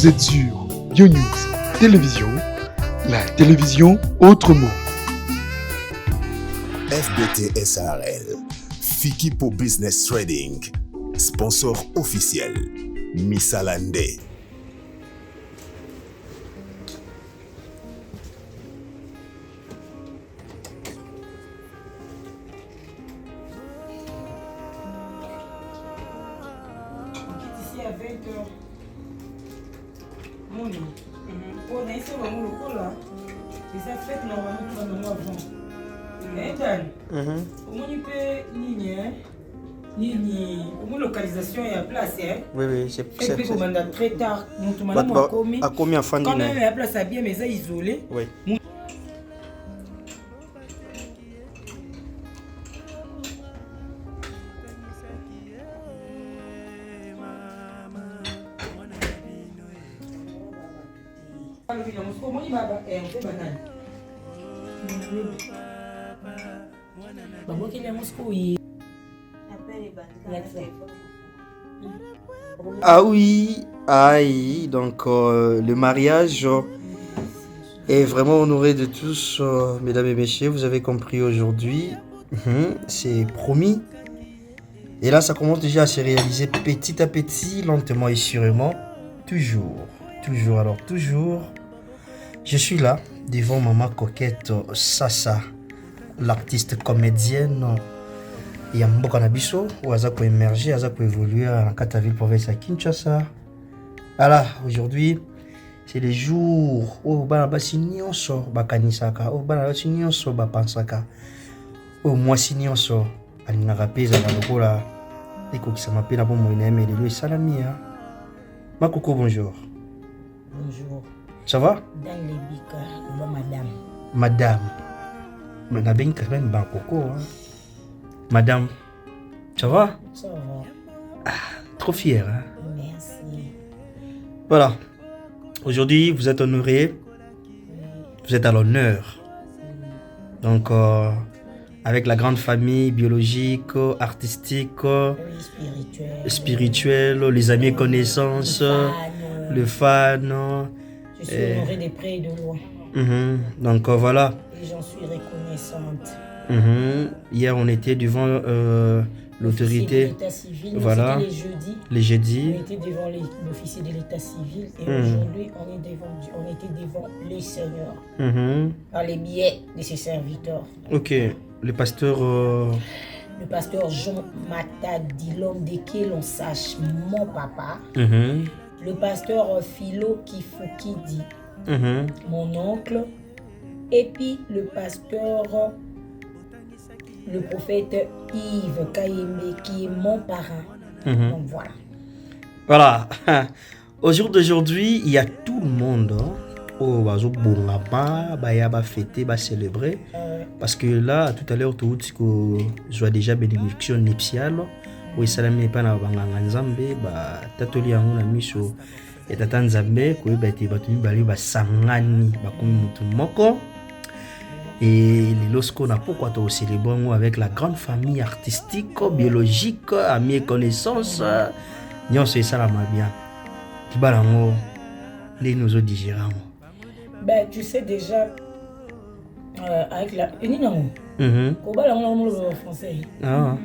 Vous êtes sur YoNews Télévision, la télévision autrement. FBT SARL, Fikipo Business Trading, sponsor officiel, Missalande. Ici à 20h. Mon nom. On a ici vraiment le coup là. Et ça fait normalement tout le monde avant. Et Dan, au moins il peut ni au moins localisation et la place. Oui, c'est Et puis comme on a très tard, nous tout le monde a a commis. à combien de Quand même la place a bien mais ça isolé. Oui. Ah oui, aïe, donc le mariage est vraiment honoré de tous, mesdames et messieurs, vous avez compris aujourd'hui, c'est promis. Et là, ça commence déjà à se réaliser petit à petit, lentement et sûrement, toujours, je suis là, devant maman coquette Sasa, l'artiste comédienne. Il y a Mboka Nabiso, où Aza peut émerger, Aza peut évoluer en Kataville, province à Kinshasa. Voilà, aujourd'hui, c'est les jours où Banabasi Nyonso, Bakanisaka, où Banabasi Nyonso, Bapansaka, où Mwasi Nyonso, Alinarape, Zanabola, et qui s'est appelé la bombe et le Salamia. Makoko, bonjour. Bonjour. Ça va? Dans les bika, madame. Madame. Mais on a bien quand même Bangkoko, hein. Madame, ça va? Ça va. Ah, trop fier, hein? Merci. Voilà. Aujourd'hui, vous êtes honoré. Vous êtes à l'honneur. Donc, avec la grande famille biologique, artistique, spirituelle, les amis et connaissances, le fan. Je suis honorée de près et de loin. Donc, voilà. Et j'en suis reconnaissante. Hier, on était devant l'autorité. De l'État civil. Voilà. C'était les jeudis. On était devant l'officier de l'État civil. Et aujourd'hui, on était devant les seigneurs. Par les biais de ses serviteurs. Ok. Le pasteur. Le pasteur Jean Matadi, l'homme de qui l'on sache, mon papa. Le pasteur Philo Kifukidi, mon oncle. Et puis le pasteur. Le prophète Yves Kayembe qui est mon parrain. Donc voilà. Voilà. Au jour d'aujourd'hui, il y a tout le monde au va fêter, va célébrer. Parce que là, tout à l'heure, tout je vois déjà bénédiction nuptiale. Oui, salam n'est pas dans Nzambe, tatoli yango na miso et tata Nzambe ko ba te batumi bali ba sangani ba komi mutu moko. Et lorsqu'on a pourquoi tu célébrer avec la grande famille artistique, biologique, amis et connaissances, nous c'est ça la bien. Qui balango les nous digérants. Ben tu sais déjà avec la ko balango le français. Ah.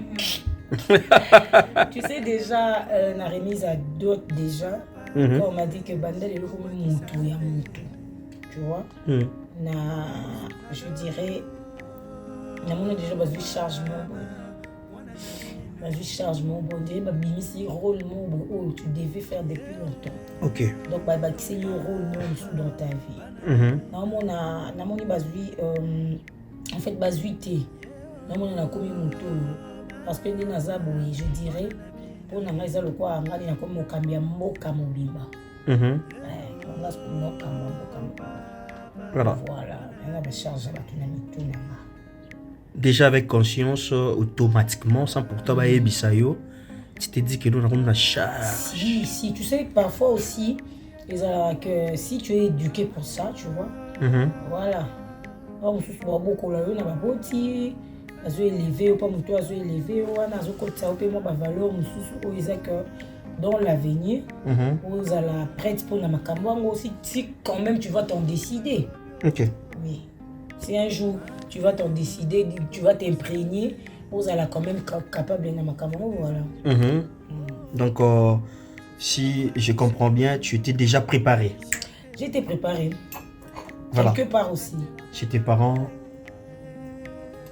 Tu sais déjà la remise à dot déjà quand on m'a dit que Bandel est le mutu ya mutu. Tu vois? Je dirais, on a déjà basé chargement bon, c'est rôle où tu devais faire depuis longtemps. Ok. Donc c'est le rôle dans ta vie. On a basé en fait basé on a commis mon tour parce que les nazabou je dirais pour na ngaiza le quoi ngani na comme okambia mboka mobimba. On a ce mboka mboka. Voilà. Déjà avec conscience, automatiquement, sans pourtant bisayo, tu te dis que nous avons la charge. Si, tu sais, parfois aussi, que si tu es éduqué pour ça, tu vois, voilà. On se voit beaucoup là, on a beaucoup élevé, pas mon toit élevé, on a beaucoup de ça, on peut moi valeur, on se que dans l'avenir, vous allez prête pour la makambo aussi, si quand même tu vas t'en décider. Ok. Oui. Si un jour tu vas t'en décider, tu vas t'imprégner, vous allez quand même capable de makambo, voilà. Donc, si je comprends bien, tu étais déjà préparé. J'étais préparé. Voilà. Quelque part aussi. Chez tes parents,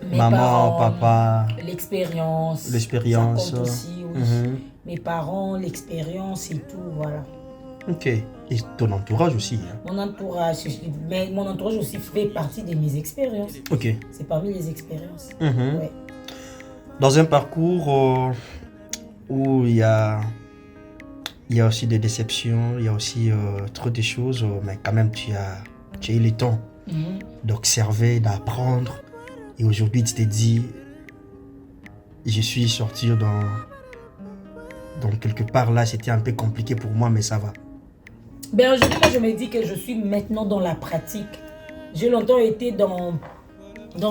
Mes maman, parents, papa, l'expérience. Ça compte aussi, oui. Mes parents, l'expérience et tout, voilà. Ok. Et ton entourage aussi. Hein. Mon entourage aussi fait partie de mes expériences. Ok. C'est parmi les expériences. Ouais. Dans un parcours où il y a aussi des déceptions, il y a aussi trop de choses, mais quand même tu as eu le temps d'observer, d'apprendre. Et aujourd'hui, tu t'es dit, je suis sorti dans quelque part là, c'était un peu compliqué pour moi, mais ça va. Ben aujourd'hui, moi, je me dis que je suis maintenant dans la pratique. J'ai longtemps été dans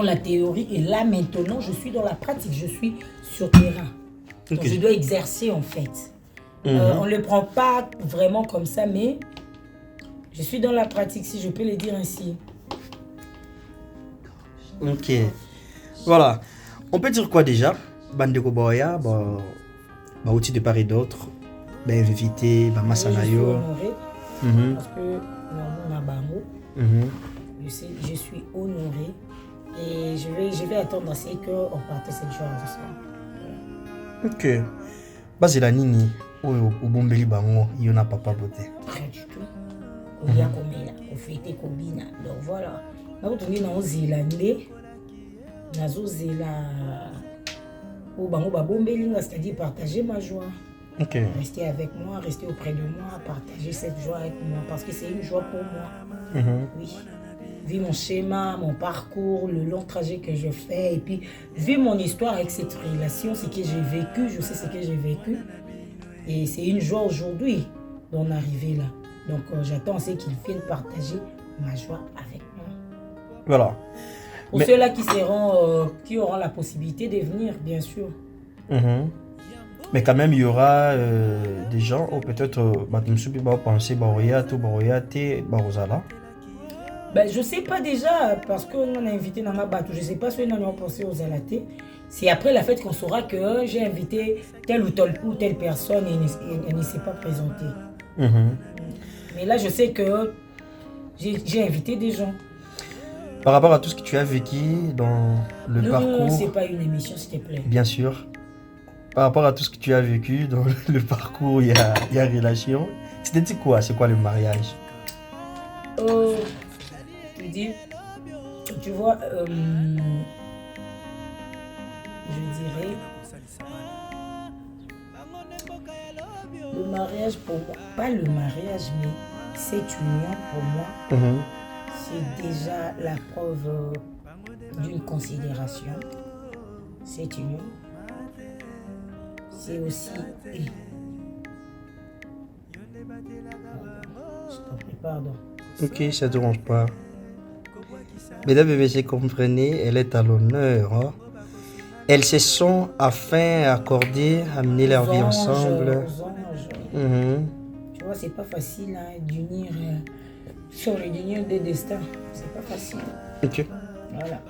la théorie et là, maintenant, je suis dans la pratique. Je suis sur terrain. Okay. Donc, je dois exercer, en fait. On ne le prend pas vraiment comme ça, mais je suis dans la pratique, si je peux le dire ainsi. Ok. Voilà. On peut dire quoi déjà? Bandeko Boya, outil de part et d'autre, invité, Masanayo. Parce que on a Bango. Je suis honoré et je vais attendre à ce qu'on partage cette journée ensemble. Ok. Basela nini oyo obombeli bango yo na papa beauté. Rien du tout. Koya komela, kofete kobina. Donc voilà. Nakotongi na ozilande. Nazozela o bango babombeli nga, c'est-à-dire partager ma joie. Ok. Rester avec moi, rester auprès de moi, partager cette joie avec moi parce que c'est une joie pour moi. Oui. Vu mon schéma, mon parcours, le long trajet que je fais et puis vu mon histoire avec cette relation, ce que j'ai vécu, je sais ce que j'ai vécu. Et c'est une joie aujourd'hui d'en arriver là. Donc j'attends aussi qu'ils viennent partager ma joie avec moi. Voilà. Pour ceux-là qui auront la possibilité de venir, bien sûr. Mais quand même, il y aura des gens, peut-être, penser je ne sais pas déjà, parce qu'on a invité Nama Batou, je ne sais pas si on a pensé aux Alatés. C'est après la fête qu'on saura que j'ai invité telle ou telle personne et elle ne s'est pas présentée. Mais là, je sais que j'ai invité des gens. Par rapport à tout ce que tu as vécu dans le parcours... Non, ce n'est pas une émission, s'il te plaît. Bien sûr. Par rapport à tout ce que tu as vécu dans le parcours, il y a relation. C'était quoi? C'est quoi le mariage? Je dis, tu vois, je dirais, le mariage pour moi, pas le mariage, mais cette union pour moi, c'est déjà la preuve d'une considération. Cette union, c'est aussi... Je t'en prie, pardon. Ok, ça ne dérange pas. Mesdames et messieurs, comprenez, elle est à l'honneur. Hein? Elles se sont afin accordées, amener leur vie ensemble. Tu vois, c'est pas facile hein, d'unir sur l'union des destins. C'est pas facile. Ok. Voilà.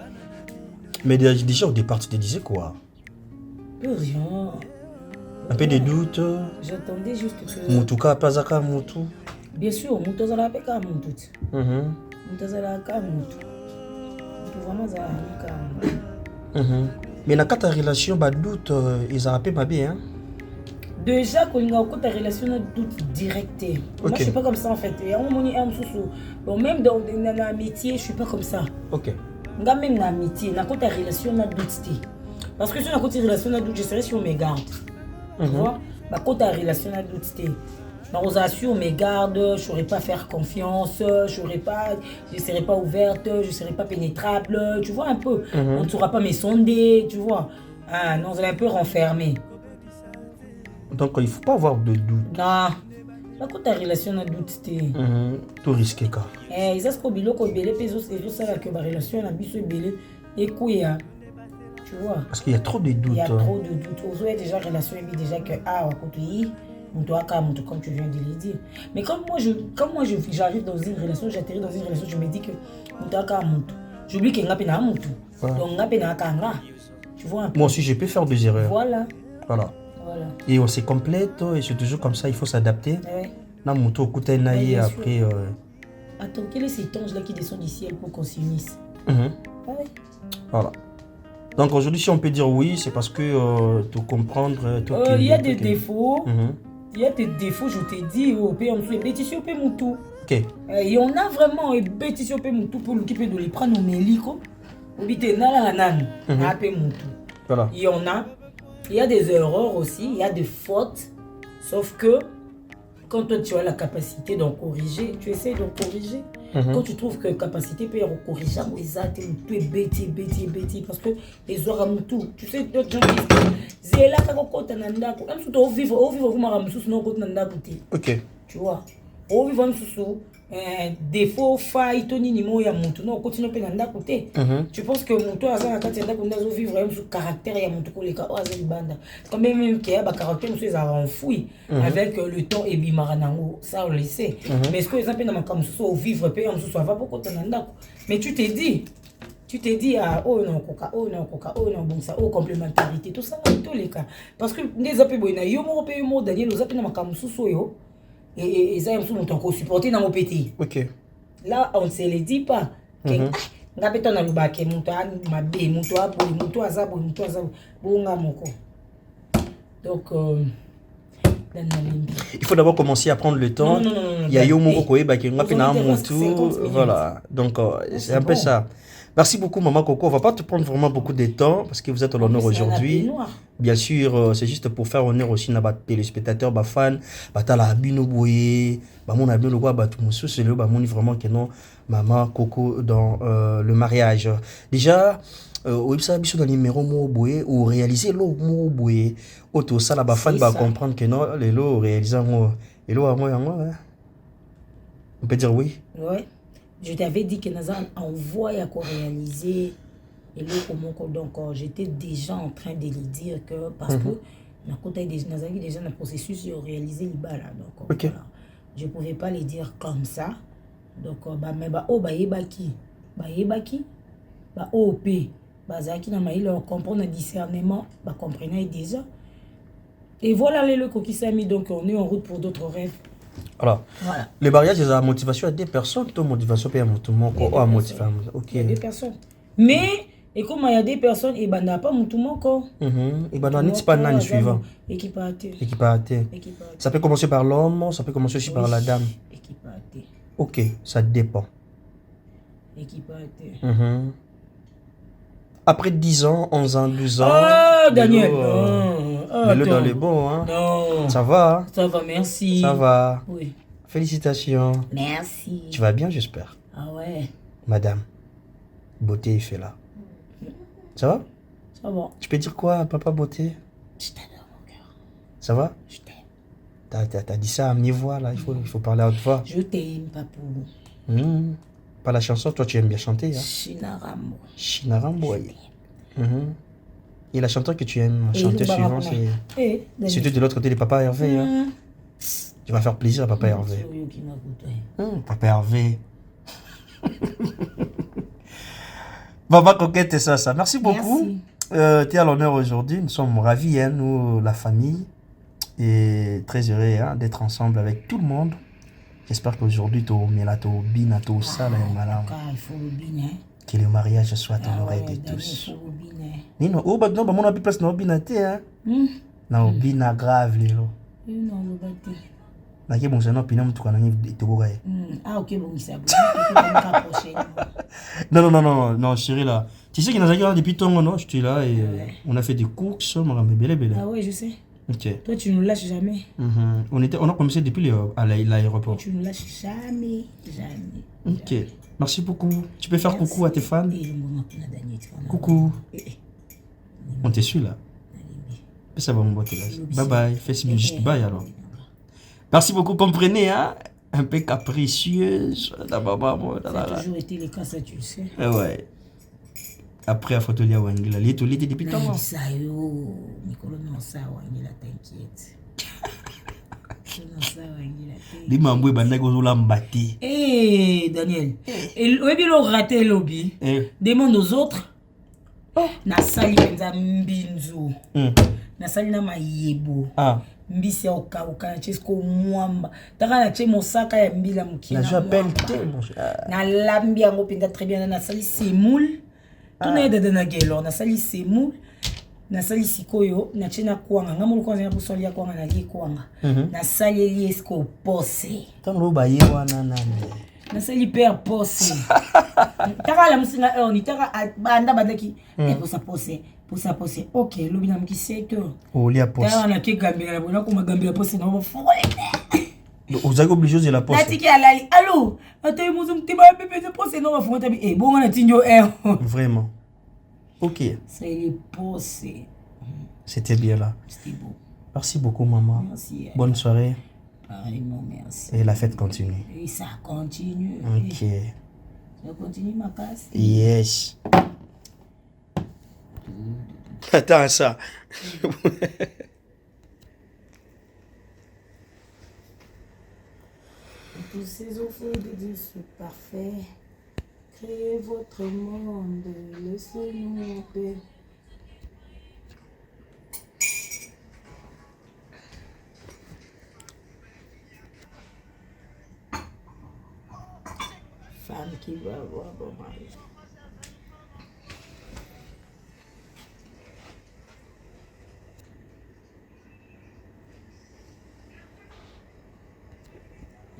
Mais déjà au départ, tu te disais quoi? Rien. Un peu de doute. J'attendais juste que... Mutuka pazaka mutu. Bien sûr, mutu zala peka mutu. Mutu zala ka mutu. Mutu vraiment zala ka mutu. Mais dans ta relation, bah doute, ils ont appelé ma bien. Hein? Déjà, quand on a ta relation, on a doute direct. Moi, je suis pas comme ça en fait. Même dans l'amitié, je suis pas comme ça. Ok. Même dans l'amitié, dans ta relation, on a doute. Parce que si on a une relation, on a doute, je serais sur mes gardes. Tu vois? Quand ta relation, on a doute. Dans sur mes gardes, je ne saurais pas faire confiance, je ne serais pas ouverte, je ne serais pas pénétrable, tu vois un peu. On ne saura pas me sonder, tu vois. Ah, non, on est un peu renfermé. Donc il ne faut pas avoir de doute. Non. Quand ta relation a doute, tout risqué quoi. Ils ont ce bilo ko belé peso c'est juste ça que ma relation a biso belé et couilla. Tu vois. Parce qu'il y a trop de doutes. Il y a trop de doutes. Aux déjà relation et déjà que ah côté comme tu viens de le dire. Mais comme moi, j'arrive dans une relation, j'atterris dans une relation, je me dis que j'oublie qu'il y a un moutou. Donc, tu vois un peu. Moi aussi, je peux faire des erreurs. Voilà. Et on se complète, et c'est toujours comme ça, il faut s'adapter. Là, moutou, écoutez, naïe, après. Attends, quel est cet ange-là qui descend du ciel pour qu'on s'unisse? Voilà. Donc aujourd'hui, si on peut dire oui, c'est parce que tout comprendre. Il y a des défauts. Il y a des défauts, je t'ai dit, au pays, on se bêtise au pays moutou. Ok. Et on a vraiment bêtise au pays moutou pour l'occuper de les prendre au mélico. Au bité nala nan, à pays moutou. Voilà. Il y en a. Il y a des erreurs aussi, il y a des fautes. Sauf que quand toi tu as la capacité d'en corriger, tu essaies d'en corriger. Quand tu trouves que la capacité peut corriger, tu es bêti, parce que les oreilles tout. Tu sais, d'autres gens disent, Zéla, même si tu vivre, vous m'avez ok. tu vois, au vivre défaut, faille, toni ni mo ya mutu, non, continue à nanda côté. Tu penses que mon toit a vivre sous caractère ya mutu ko leka oazel banda. Quand même qu'il y a ba caractère monsieur ça enfoui avec le temps et bimaranango, ça on le sait. Mais est-ce que les appels dans ma comme au vivre payer en sous va pas côté nanda. Mais tu t'es dit à oh non bon ça complémentarité tout ça dans tous les cas parce que les appels boina yo mo payer mo Daniel les appels dans ma comme sous yo. Et ça, ils sont supportés dans mon petit. Ok. Là, on ne se le dit pas. Donc, il faut d'abord commencer à prendre le temps. Il y a voilà. Donc, c'est un peu ça. Merci beaucoup, Maman Coco. On ne va pas te prendre vraiment beaucoup de temps parce que vous êtes à l'honneur aujourd'hui. Bien sûr, c'est juste pour faire honneur aussi à nos téléspectateurs, nos fans, la Bino Boye, mon ami le roi Batumoussou, c'est le vraiment que non, Maman Coco dans le mariage. Déjà, au Ibsa dans le numéro Mo Boye ou réaliser l'eau Mo Boye, auto ça la fan va comprendre que non, les lots réalisant et l'eau à moi, on peut dire oui. Ouais. Je t'avais dit que Nazan envoie à réaliser et donc j'étais déjà en train de lui dire que parce que na côté des Nazan déjà dans processus de réaliser les balles donc voilà. Je pouvais pas les dire comme ça donc mais yebaki OP bazaki na maïle comprendre discernement comprenait déjà et voilà les locaux qui s'est mis donc on est en route pour d'autres rêves. Alors, voilà. Le mariage, c'est la motivation à des personnes, ton motivation peut être tout le monde. Il y a des personnes. Mais, et comme il y a des personnes, et ben n'a pas mon tout le monde. Et ben n'a pas l'année suivant. Équipaté. Ça peut commencer par l'homme, ça peut commencer aussi par la dame. Équipaté. Ok, ça dépend. Équipaté. Après 10 ans, 11 ans, 12 ans. Ah, Daniel, mets-le dans les bons, hein. Non. Ça va? Ça va, merci. Ça va? Oui. Félicitations. Merci. Tu vas bien, j'espère? Ah ouais. Madame, beauté, il fait là. Ça va? Ça va. Tu peux dire quoi, papa beauté? Je t'adore, mon cœur. Ça va? Je t'aime. T'as dit ça à mi-voix, là. Il faut parler à haute voix. Je t'aime, papou. Pas la chanson, toi tu aimes bien chanter. Hein? Chinarambo. Chinarambo, oui. Et la chanson que tu aimes chanter suivant, c'est surtout de l'autre côté de Papa Hervé. Hein? Tu vas faire plaisir à Papa Hervé. Papa Hervé. Maman Coquette, c'est ça. Merci beaucoup. Tu es à l'honneur aujourd'hui. Nous sommes ravis, hein, nous, la famille. Et très heureux hein, d'être ensemble avec tout le monde. J'espère qu'aujourd'hui, tu as tout ça. Que le mariage soit à l'oreille de tous. Nino, oh, bah non, bah mon appui place na obinate, hein. Na obina grave, lelo. Non, le bâti. Na qui bon, c'est non, pinam, tu connais, tu vois. Ah, ok, bon, ça non, chérie, là. Tu sais qu'il y a des depuis ton non, je suis là et on a fait des courses, on m'a belle. Ah, ouais, je sais. Ok. Toi, tu nous lâches jamais. On a commencé depuis l'aéroport. Tu nous lâches jamais. Ok. Merci beaucoup. Tu peux faire coucou à tes fans? Coucou. On te suit là. Ça va mon boîte là. Bye bye. Fais ce juste bye alors. Merci beaucoup. Comprenez, hein? Un peu capricieuse. Ça a toujours été le cas, ça tu le sais. Ouais. Après, à photo, il y a Wangela. Il est depuis tant. Ça yo. Nicolas, non, ça, Wangela, t'inquiète. Des mambo et bandai gozo l'embâti. Daniel. Et le raté lobby. Demande aux autres. Na sali penza mbinzu. Na sali na mayebo. Mbisi ya uka chesko mwamba. Taka na che mosaka ya mbila mukina. Je appelle na lambi yango penza très bien na sali semoule. Tuna yeda na gelo na sali semoule. Na sali sikoyo na chena kwanga ngamulu kwanza na busoli ya kwanga na li kwanga. Na sali liesko pose. Tango ba yewa na sali père pose. Taka la musinga ni taka banda badaki posa pose. OK, lobi na mki 7 heures. Lia pose. Taka na ke gambela bona ko magambela pose na fo. Vous avez obligé de la pose. Natiki alali. Allô, atay muzu mtiba bébé de pose no ba tabi bonga na tinjo Vraiment. OK. C'est posé. C'était bien là. C'était beau. Merci beaucoup maman. Merci. Bonne soirée. Pareillement, merci. Et la fête continue. Et ça continue. OK. Ça continue ma casse. Yes. Attends ça. Tous ces offres de Dieu sont parfaits. Créez votre monde, laissez-nous en paix. Femme qui va avoir bon mari.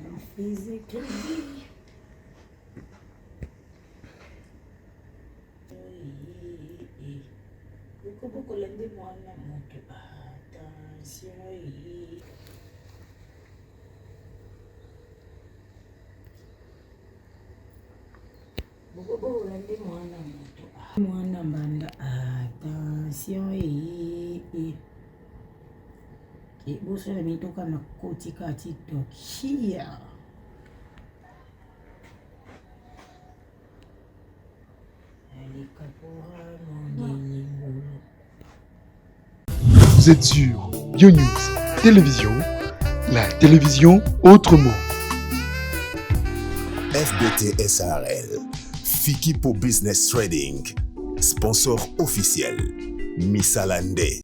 On faisait crédit. Beaucoup l'année moi la monte attention. Beaucoup l'année moi la monte. Moi na banda attention et boso la mitoka na kotika TikTok here. Vous êtes sur YoNews Télévision, la télévision autrement. FBT SARL, Fiki pour Business Trading, sponsor officiel, Missalande.